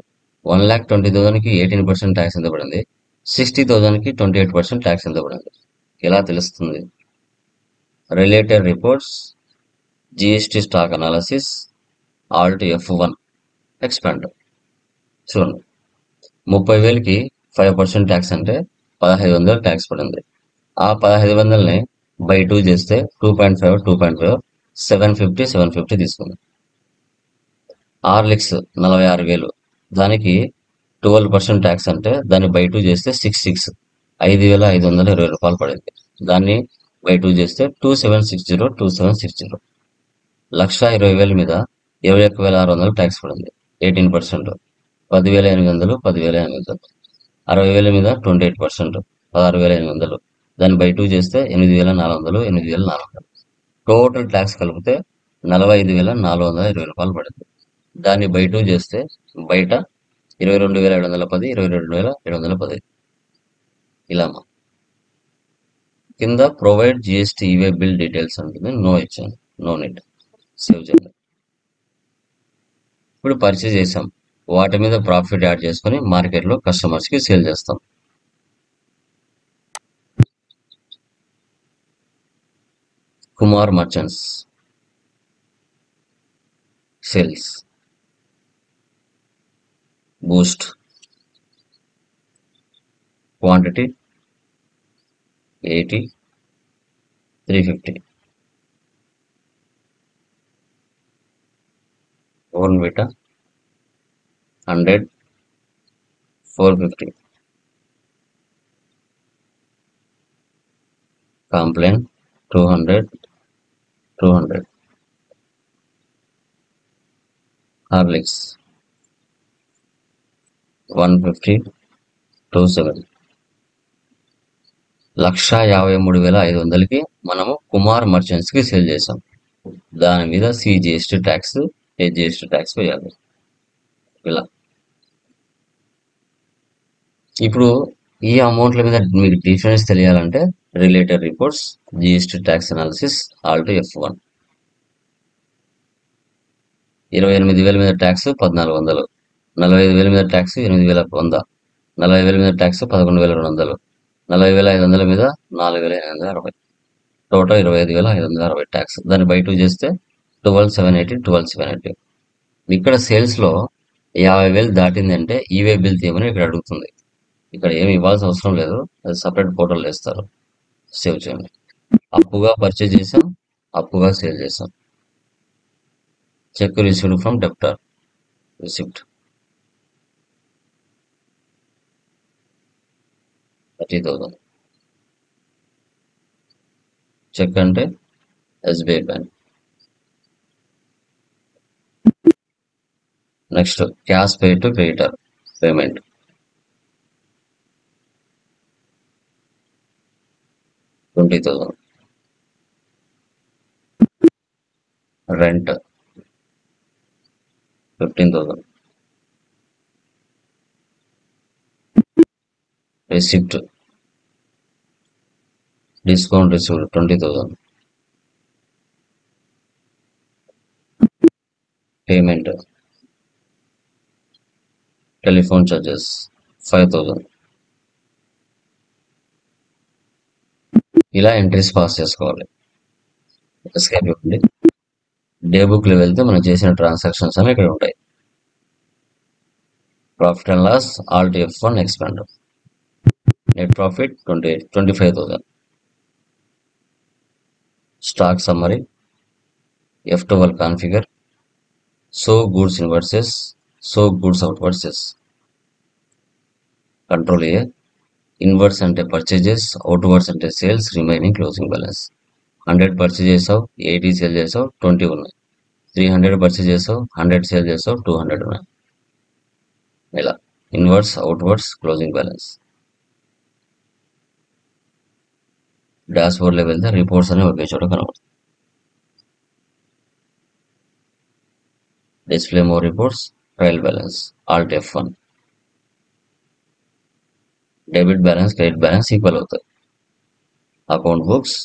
1,20,000కి 18% ట్యాక్స్ ఎంత పడింది? 60,000కి 28% ట్యాక్స్ ఎంత పడింది? ఎలా తెలుస్తుంది? Related reports, GST stock analysis, Alt F1 expand. చూడండి, 30,000కి 5% ట్యాక్స్ అంటే 1,500 ట్యాక్స్ పడింది. ఆ 1,500ని బై 2 చేస్తే 2.5, 2.5, 750 తీసుకుంది. ఆర్లిక్స్ 46,000, దానికి 12% ట్యాక్స్ అంటే దాన్ని బై 2 చేస్తే 66, 5,520 రూపాయలు పడింది. దాన్ని బై 2 చేస్తే 2760. 1,20,000 మీద 21,600 ట్యాక్స్ పడింది, 18%. 10,800, 10,800. 60,000 మీద 28%, 16,800. దాన్ని బై 2 చేస్తే 8,400, 8,400. టోటల్ ట్యాక్స్ కలిపితే 45,420 రూపాయలు పడింది. దాన్ని బై 2 చేస్తే బయట 22,710, 22,710. ఇలా కింద provide GST e-way bill details ఉంటుంది, నో ఇచ్చాను, నో నీడ్, సేవ్ చేయండి. ఇప్పుడు పర్చేజ్ చేసాం, వాటి మీద ప్రాఫిట్ యాడ్ చేసుకొని మార్కెట్లో కస్టమర్స్కి సేల్ చేస్తాం. Kumar merchants sales, Boost, quantity 80, 350. ఓర్న్విటా 100, 450. Complan 200, 200. Horlicks 150, 27. 1,53,500కి మనము కుమార్ మర్చెంట్స్కి సేల్ చేసాం. దాని మీద సిజిఎస్టీ ట్యాక్స్, హెచ్జిఎస్టీ ట్యాక్స్ వేయాలి. ఇలా ఇప్పుడు ఈ అమౌంట్ల మీద మీకు డిఫరెన్స్ తెలియాలంటే related reports, GST tax analysis, Alt F1. 28,000 మీద ట్యాక్స్ 1,400, 45,000 మీద ట్యాక్స్ 8,100, 40,000 మీద ట్యాక్స్ 11,200, 40,500 మీద 4,860, టోటల్ 25,560 ట్యాక్స్. దాన్ని బై 2 చేస్తే 12,780, 12,780. ఇక్కడ సేల్స్లో 50,000 దాటిందంటే ఈవే బిల్ తీయమని ఇక్కడ అడుగుతుంది. ఇక్కడ ఏమి ఇవ్వాల్సిన అవసరం లేదు, అది సపరేట్ పోర్టల్ వేస్తారు. సేవ్ చేయండి. అప్పుగా పర్చేజ్ చేసాం, అప్పుగా సేల్ చేసాం. Cheque received from debtor, receipt 30,000. Cheque అంటే SBI bank. Next cash pay to creditor payment, $20,000. Rent 15,000. Receipt, discount received 20,000. Payment, telephone charges 5,000. ఇలా ఎంట్రీస్ పాస్ చేసుకోవాలి. ఎస్కేప్ ఇవ్వండి. డే బుక్ లో వెళ్తే మనం చేసిన ట్రాన్సాక్షన్స్ అని ఇక్కడ ఉంటాయి. Profit and loss, alt F1 expand. Net profit 25,000. Stock summary, F12 configure, so goods inwards, so goods outwards. Control A, inward అంటే పర్చేజెస్, అవుట్వర్స్ అంటే sales, remaining closing balance. 100 purchase చేసావు, 80 సేల్ చేసావు, 20 ఉన్నాయి. 300 పర్చేజ్ చేసావు, 100 sale చేసావు, 200 ఉన్నాయి. ఇలా inward, outward, closing balance. డాష్ బోర్డ్లో వెళ్తే రిపోర్ట్స్ అని ఒకే చోట కనబడుతుంది. Display more reports, trial balance, alt F1. Debit balance, credit balance equal అవుతాయి. Account books,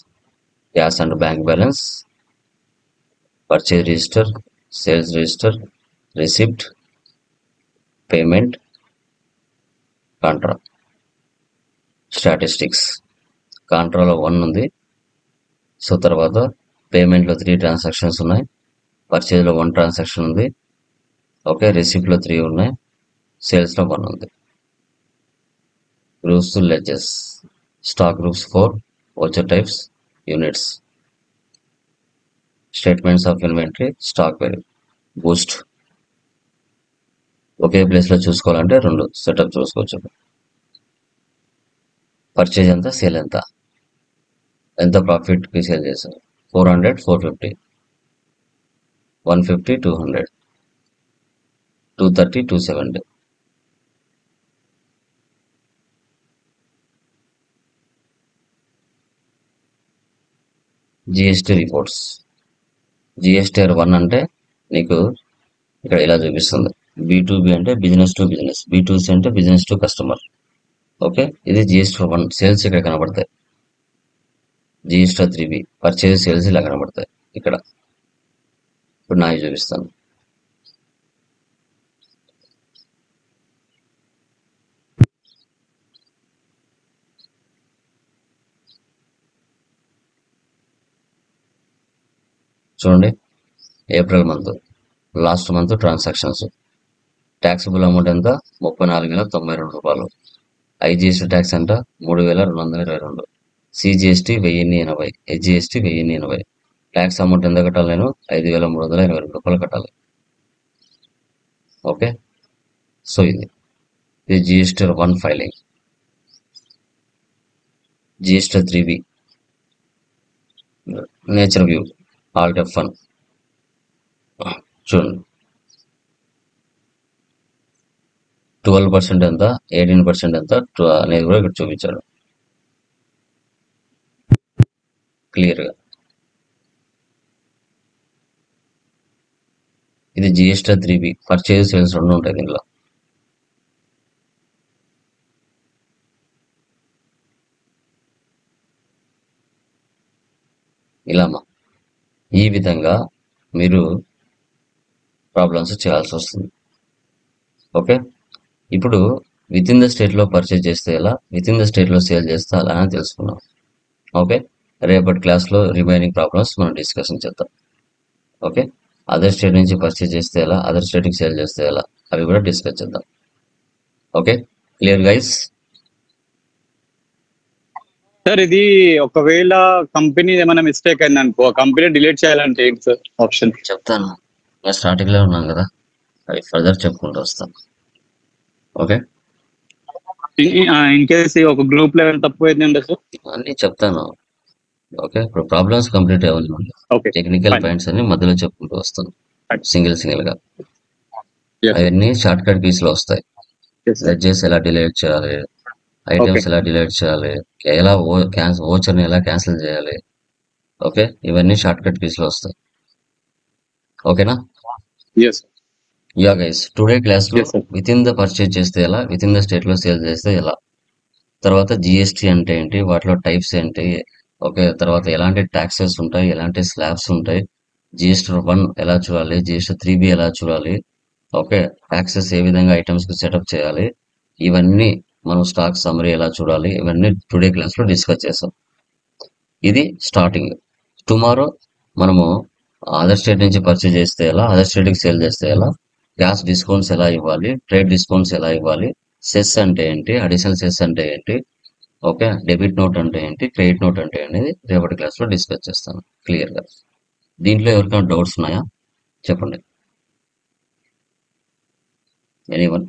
cash and bank balance, purchase register, sales register, receipt, payment, contra. Statistics, కాంట్రాలో 1 ఉంది. సో తర్వాత పేమెంట్లో 3 ట్రాన్సాక్షన్స్ ఉన్నాయి. పర్చేజ్లో 1 ట్రాన్సాక్షన్ ఉంది. ఓకే, రిసిప్ట్లో 3 ఉన్నాయి. సేల్స్లో 1 ఉంది. Groups ledgers, stock groups 4, voucher types, units. Statements of inventory, stock value, boost. ఒకే ప్లేస్లో చూసుకోవాలంటే 2 సెటప్ చూసుకోవచ్చు. పర్చేజ్ ఎంత, సేల్ ఎంత, ఎంత ప్రాఫిట్కి సేల్ చేశారు. 400, 450, 150, 200, 230, 270. GST reports. జిఎస్టీఆర్ 1 అంటే నీకు ఇక్కడ ఇలా చూపిస్తుంది. B2B అంటే బిజినెస్ టు బిజినెస్, B2C అంటే బిజినెస్ టు కస్టమర్. ఓకే, ఇది జిఎస్టీ 1 సేల్స్ ఇక్కడ కనబడతాయి. జిఎస్టీ 3B పర్చేజ్, సేల్స్ ఇలా కనబడతాయి ఇక్కడ. ఇప్పుడు నాకు చూపిస్తాను. చూడండి, April month, last month transactions. Taxable amount ఎంత, 34,092 రూపాయలు. ఐజిఎస్టీ ట్యాక్స్ ఎంత, 3,222. CGST 1080, HGST 1080. ట్యాక్స్ అమౌంట్ ఎంత కట్టాలి, నేను 5,322 రూపాయలు కట్టాలి. ఓకే, సో ఇది GST 1 filing. GST 3B nature view, Alt F1. చూడండి, 12% ఎంత, 18% ఎంత అనేది కూడా ఇక్కడ చూపించాడు క్లియర్గా. ఇది జిఎస్టీ 3B, పర్చేజ్, సేల్స్ 2 ఉంటాయి దీనిలో. ఇలామా ఈ విధంగా మీరు ప్రాబ్లమ్స్ చేయాల్సి వస్తుంది. ఓకే, ఇప్పుడు విత్ ఇన్ ద స్టేట్లో పర్చేజ్ చేస్తే ఎలా, విత్ ఇన్ ద స్టేట్లో సేల్ చేస్తే అలా అని తెలుసుకున్నాం. ఓకే, రేపటి క్లాస్లో రిమైనింగ్ ప్రాబ్లమ్స్ మనం డిస్కషన్ చేద్దాం. ఓకే, అదర్ స్టేట్ నుంచి పర్చేజ్ చేస్తే ఎలా, అదర్ స్టేట్కి సేల్ చేస్తే ఎలా, అవి కూడా డిస్కస్ చేద్దాం. Okay, clear guys? సార్ ఇది ఒకవేళ కంపెనీ ఏమైనా మిస్టేక్ అయింది అనుకో, కంపెనీ డిలీట్ చేయాలంటే ఏంటి సార్ ఆప్షన్? చెప్తాను, ఇంకా స్టార్టింగ్లో ఉన్నాం కదా, అవి ఫర్దర్ చెప్పుకుంటూ వస్తాం. ఓకే, ఇన్ కేస్ ఒక గ్రూప్ లెవెల్ తప్పు అయింది సార్, అన్నీ చెప్తాను. ఓకే, ఇప్పుడు ప్రాబ్లమ్స్ కంప్లీట్ అవ్వాలి. Okay, technical fine. పాయింట్స్ అన్ని మధ్యలో చెప్పుకుంటూ వస్తాను, Fine. సింగిల్ గా. Yes. అవన్నీ షార్ట్ కట్ కీస్ లో వస్తాయి. Yes, sir. లెడ్జెస్ ఎలా డిలీట్ చేయాలి, ఐటమ్స్ ఎలా డిలీట్ చేయాలి, ఎలా ఓచర్ని ఎలా క్యాన్సిల్ చేయాలి. ఓకే, ఇవన్నీ షార్ట్ కట్ కీస్ లో వస్తాయి. ఓకేనా? Yes, sir. Yeah guys, today class లో Yes, sir. With in the purchase చేస్తే ఎలా, విత్ ఇన్ ద స్టేట్ లో సేల్ చేస్తే ఎలా, తర్వాత జిఎస్టీ అంటే ఏంటి, వాటిలో టైప్స్ ఏంటి, ఓకే, తర్వాత ఎలాంటి ట్యాక్సెస్ ఉంటాయి, ఎలాంటి స్లాబ్స్ ఉంటాయి, జిఎస్టీ 1 ఎలా చూడాలి, జిఎస్టీ 3B ఎలా చూడాలి, ఓకే, ట్యాక్సెస్ ఏ విధంగా ఐటమ్స్ కి సెటప్ చేయాలి, ఇవన్నీ మనం స్టాక్ సమ్మరీ ఎలా చూడాలి, ఇవన్నీ టుడే క్లాస్ లో డిస్కస్ చేసాం. ఇది స్టార్టింగ్. టుమారో మనము అదర్ స్టేట్ నుంచి పర్చేజ్ చేస్తే ఎలా, అదర్ స్టేట్కి సేల్ చేస్తే ఎలా, గ్యాస్ డిస్కౌంట్స్ ఎలా ఇవ్వాలి, ట్రేడ్ డిస్కౌంట్స్ ఎలా ఇవ్వాలి, సెస్ అంటే ఏంటి, అడిషనల్ సెస్ అంటే ఏంటి, ఓకే, డెబిట్ నోట్ అంటే ఏంటి, క్రెడిట్ నోట్ అంటే అనేది రేపటి క్లాస్లో డిస్కస్ చేస్తాను క్లియర్గా. దీంట్లో ఎవరికైనా డౌట్స్ ఉన్నాయా చెప్పండి. ఎనీవన్?